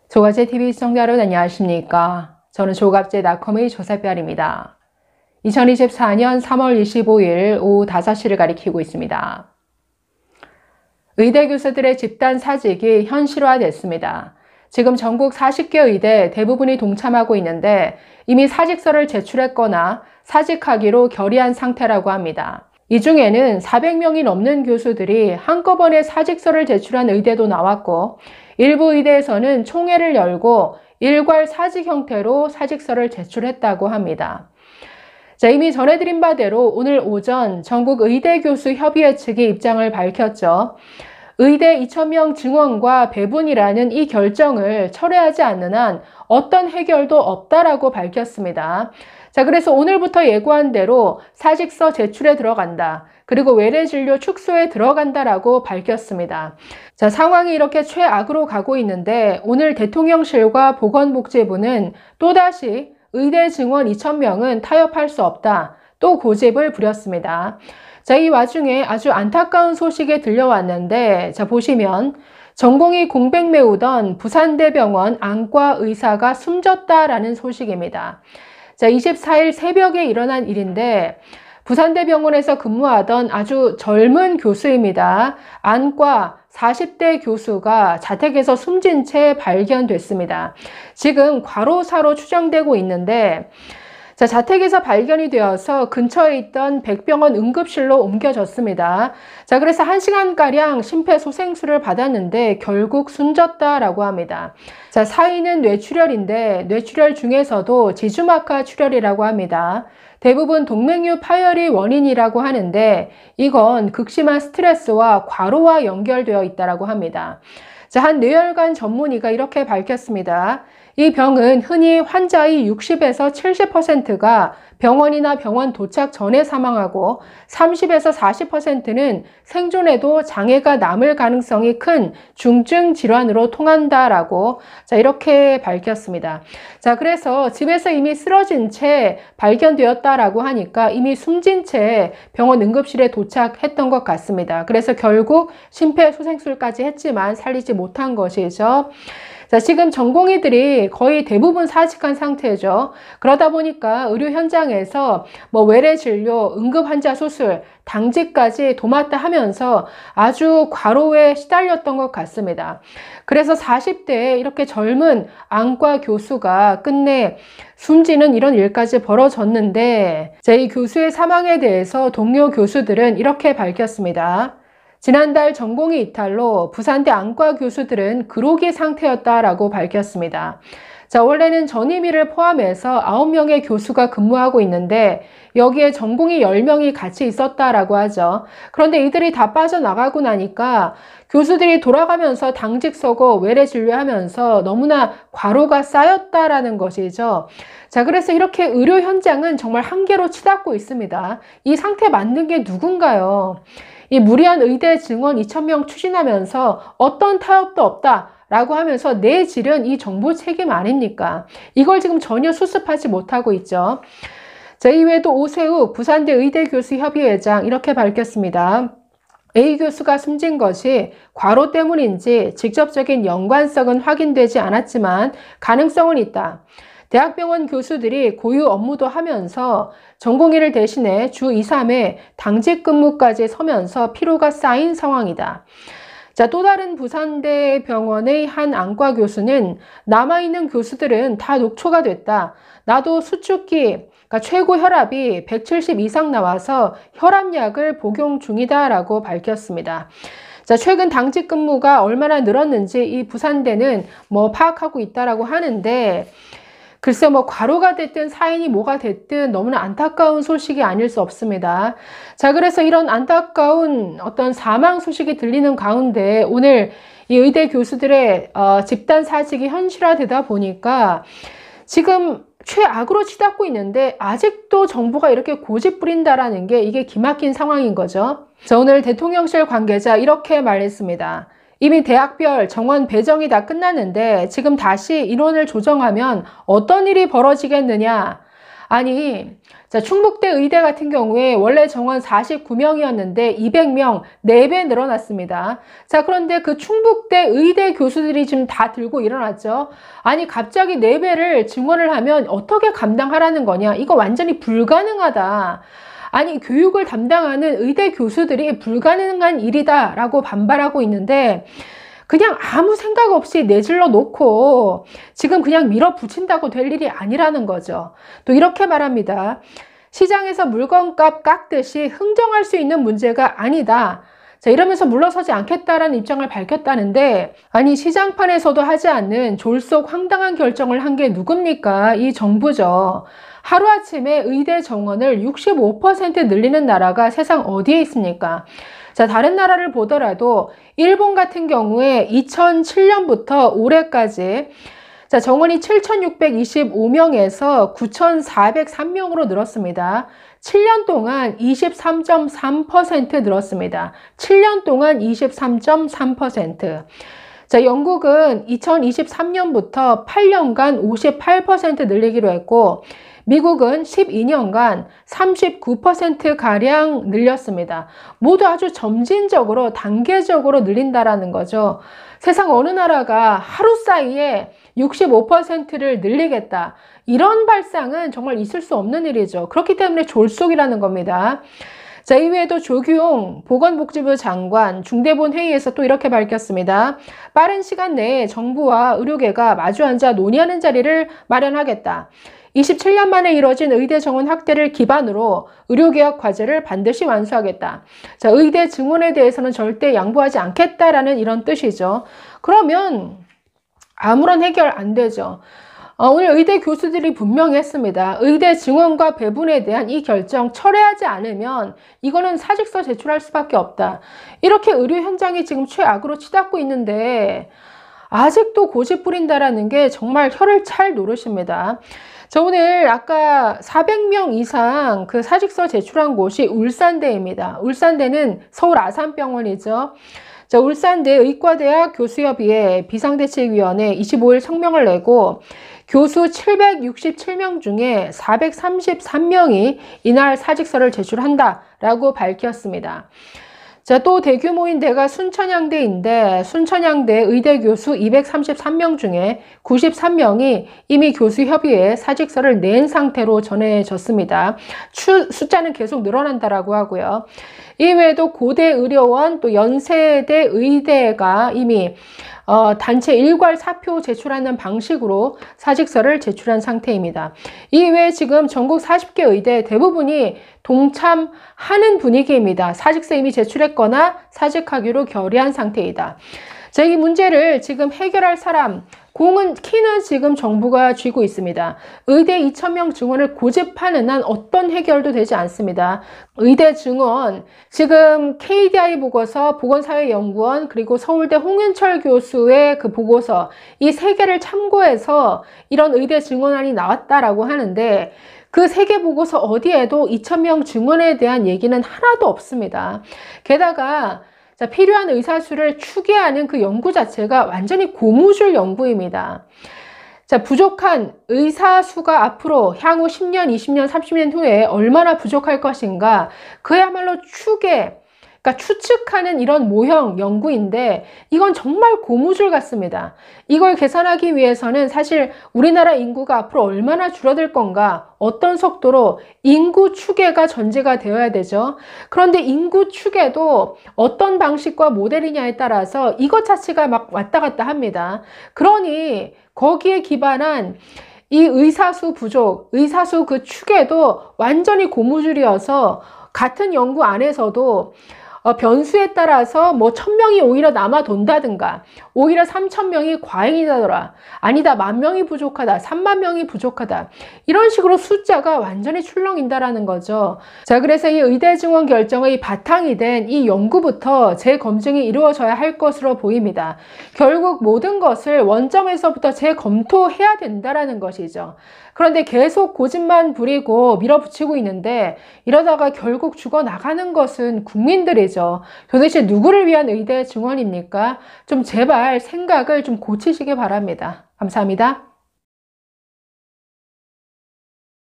조갑제TV 시청자 여러분 안녕하십니까? 저는 조갑제닷컴의 조세별입니다. 2024년 3월 25일 오후 5시를 가리키고 있습니다. 의대 교수들의 집단 사직이 현실화됐습니다. 지금 전국 40개 의대 대부분이 동참하고 있는데 이미 사직서를 제출했거나 사직하기로 결의한 상태라고 합니다. 이 중에는 400명이 넘는 교수들이 한꺼번에 사직서를 제출한 의대도 나왔고 일부 의대에서는 총회를 열고 일괄 사직 형태로 사직서를 제출했다고 합니다. 이미 전해드린 바대로 오늘 오전 전국의대교수협의회 측이 입장을 밝혔죠. 의대 2,000명 증원과 배분이라는 이 결정을 철회하지 않는 한 어떤 해결도 없다라고 밝혔습니다. 그래서 오늘부터 예고한 대로 사직서 제출에 들어간다. 그리고 외래진료 축소에 들어간다라고 밝혔습니다. 상황이 이렇게 최악으로 가고 있는데 오늘 대통령실과 보건복지부는 또다시 의대 증원 2,000명은 타협할 수 없다. 또 고집을 부렸습니다. 이 와중에 아주 안타까운 소식이 들려왔는데 보시면 전공의 공백 메우던 부산대병원 안과 의사가 숨졌다라는 소식입니다. 24일 새벽에 일어난 일인데 부산대병원에서 근무하던 아주 젊은 교수입니다. 안과 40대 교수가 자택에서 숨진 채 발견됐습니다. 지금 과로사로 추정되고 있는데 자택에서 발견이 되어서 근처에 있던 백병원 응급실로 옮겨졌습니다. 그래서 1시간가량 심폐소생술을 받았는데 결국 숨졌다라고 합니다. 사인은 뇌출혈인데 뇌출혈 중에서도 지주막하 출혈이라고 합니다. 대부분 동맥류 파열이 원인이라고 하는데 이건 극심한 스트레스와 과로와 연결되어 있다고 합니다. 한 뇌혈관 전문의가 이렇게 밝혔습니다. 이 병은 흔히 환자의 60에서 70%가 병원이나 병원 도착 전에 사망하고 30에서 40%는 생존에도 장애가 남을 가능성이 큰 중증 질환으로 통한다라고 이렇게 밝혔습니다. 그래서 집에서 이미 쓰러진 채 발견되었다라고 하니까 이미 숨진 채 병원 응급실에 도착했던 것 같습니다. 그래서 결국 심폐소생술까지 했지만 살리지 못한 것이죠. 지금 전공의들이 거의 대부분 사직한 상태죠. 그러다 보니까 의료 현장에서 외래 진료, 응급 환자 수술, 당직까지 도맡아 하면서 아주 과로에 시달렸던 것 같습니다. 그래서 40대에 이렇게 젊은 안과 교수가 끝내 숨지는 이런 일까지 벌어졌는데 이 교수의 사망에 대해서 동료 교수들은 이렇게 밝혔습니다. 지난달 전공의 이탈로 부산대 안과 교수들은 그로기 상태였다라고 밝혔습니다. 원래는 전임의를 포함해서 9명의 교수가 근무하고 있는데 여기에 전공의 10명이 같이 있었다라고 하죠. 그런데 이들이 다 빠져나가고 나니까 교수들이 돌아가면서 당직 서고 외래 진료하면서 너무나 과로가 쌓였다라는 것이죠. 그래서 이렇게 의료 현장은 정말 한계로 치닫고 있습니다. 이 상태 만든 게 누군가요? 이 무리한 의대 증원 2,000명 추진하면서 어떤 타협도 없다 라고 하면서 내질은 이 정부 책임 아닙니까? 이걸 지금 전혀 수습하지 못하고 있죠. 이외에도 오세욱 부산대 의대교수협의회장 이렇게 밝혔습니다. A 교수가 숨진 것이 과로 때문인지 직접적인 연관성은 확인되지 않았지만 가능성은 있다. 대학병원 교수들이 고유 업무도 하면서 전공의를 대신해 주 2, 3회 당직 근무까지 서면서 피로가 쌓인 상황이다. 또 다른 부산대 병원의 한 안과 교수는 남아있는 교수들은 다 녹초가 됐다. 나도 수축기, 그러니까 최고 혈압이 170 이상 나와서 혈압약을 복용 중이다라고 밝혔습니다. 최근 당직 근무가 얼마나 늘었는지 이 부산대는 파악하고 있다라고 하는데 글쎄 과로가 됐든 사인이 뭐가 됐든 너무나 안타까운 소식이 아닐 수 없습니다. 그래서 이런 안타까운 어떤 사망 소식이 들리는 가운데 오늘 이 의대 교수들의 집단 사직이 현실화되다 보니까 지금 최악으로 치닫고 있는데 아직도 정부가 이렇게 고집 부린다라는 게 이게 기막힌 상황인 거죠. 오늘 대통령실 관계자 이렇게 말했습니다. 이미 대학별 정원 배정이 다 끝났는데 지금 다시 인원을 조정하면 어떤 일이 벌어지겠느냐. 아니 자, 충북대 의대 같은 경우에 원래 정원 49명이었는데 200명, 4배 늘어났습니다. 자, 그런데 그 충북대 의대 교수들이 지금 다 들고 일어났죠. 아니, 갑자기 4배를 증원을 하면 어떻게 감당하라는 거냐? 이거 완전히 불가능하다. 아니, 교육을 담당하는 의대 교수들이 불가능한 일이다라고 반발하고 있는데 그냥 아무 생각 없이 내질러 놓고 지금 그냥 밀어붙인다고 될 일이 아니라는 거죠. 또 이렇게 말합니다. 시장에서 물건값 깎듯이 흥정할 수 있는 문제가 아니다. 자, 이러면서 물러서지 않겠다라는 입장을 밝혔다는데, 아니, 시장판에서도 하지 않는 졸속 황당한 결정을 한 게 누굽니까? 이 정부죠. 하루아침에 의대 정원을 65% 늘리는 나라가 세상 어디에 있습니까? 자, 다른 나라를 보더라도 일본 같은 경우에 2007년부터 올해까지 자, 정원이 7,625명에서 9,403명으로 늘었습니다. 7년 동안 23.3% 늘었습니다. 7년 동안 23.3%. 자, 영국은 2023년부터 8년간 58% 늘리기로 했고, 미국은 12년간 39%가량 늘렸습니다. 모두 아주 점진적으로, 단계적으로 늘린다라는 거죠. 세상 어느 나라가 하루 사이에 65%를 늘리겠다. 이런 발상은 정말 있을 수 없는 일이죠. 그렇기 때문에 졸속이라는 겁니다. 자, 이외에도 조규용 보건복지부 장관 중대본 회의에서 또 이렇게 밝혔습니다. 빠른 시간 내에 정부와 의료계가 마주 앉아 논의하는 자리를 마련하겠다. 27년 만에 이뤄진 의대 정원 확대를 기반으로 의료개혁 과제를 반드시 완수하겠다. 자, 의대 증원에 대해서는 절대 양보하지 않겠다라는 이런 뜻이죠. 그러면 아무런 해결 안 되죠. 오늘 의대 교수들이 분명히 했습니다. 의대 증원과 배분에 대한 이 결정 철회하지 않으면 이거는 사직서 제출할 수밖에 없다. 이렇게 의료 현장이 지금 최악으로 치닫고 있는데 아직도 고집 부린다라는 게 정말 혀를 찰 노릇입니다. 저 오늘 아까 400명 이상 그 사직서 제출한 곳이 울산대입니다. 울산대는 서울 아산병원이죠. 자, 울산대 의과대학 교수협의회 비상대책위원회 25일 성명을 내고 교수 767명 중에 433명이 이날 사직서를 제출한다라고 밝혔습니다. 자, 또 대규모인 데가 순천향대인데 순천향대 의대 교수 233명 중에 93명이 이미 교수협의회에 사직서를 낸 상태로 전해졌습니다. 숫자는 계속 늘어난다라고 하고요. 이외에도 고대의료원 또 연세대 의대가 이미 단체 일괄 사표 제출하는 방식으로 사직서를 제출한 상태입니다. 이외에 지금 전국 40개 의대 대부분이 동참하는 분위기입니다. 사직서 이미 제출했거나 사직하기로 결의한 상태이다. 자, 이 문제를 지금 해결할 사람, 키는 지금 정부가 쥐고 있습니다. 의대 2,000명 증원을 고집하는 한 어떤 해결도 되지 않습니다. 의대 증원, 지금 KDI 보고서, 보건사회연구원, 그리고 서울대 홍윤철 교수의 그 보고서, 이 세 개를 참고해서 이런 의대 증원안이 나왔다라고 하는데 그 세 개 보고서 어디에도 2,000명 증원에 대한 얘기는 하나도 없습니다. 게다가 자, 필요한 의사 수를 추계하는 그 연구 자체가 완전히 고무줄 연구입니다. 자, 부족한 의사 수가 앞으로 향후 10년, 20년, 30년 후에 얼마나 부족할 것인가, 그야말로 그러니까 추측하는 이런 모형 연구인데 이건 정말 고무줄 같습니다. 이걸 계산하기 위해서는 사실 우리나라 인구가 앞으로 얼마나 줄어들 건가, 어떤 속도로 인구 추계가 전제가 되어야 되죠. 그런데 인구 추계도 어떤 방식과 모델이냐에 따라서 이것 자체가 막 왔다 갔다 합니다. 그러니 거기에 기반한 이 의사수 부족, 의사수 그 추계도 완전히 고무줄이어서 같은 연구 안에서도 변수에 따라서 뭐 1,000명이 오히려 남아 돈다든가 오히려 3,000명이 과잉이다더라, 아니다 10,000명이 부족하다, 30,000명이 부족하다, 이런 식으로 숫자가 완전히 출렁인다라는 거죠. 자, 그래서 이 의대 증원 결정의 바탕이 된 이 연구부터 재검증이 이루어져야 할 것으로 보입니다. 결국 모든 것을 원점에서부터 재검토해야 된다라는 것이죠. 그런데 계속 고집만 부리고 밀어붙이고 있는데 이러다가 결국 죽어나가는 것은 국민들이죠. 도대체 누구를 위한 의대 증원입니까? 좀 제발 생각을 좀 고치시기 바랍니다. 감사합니다.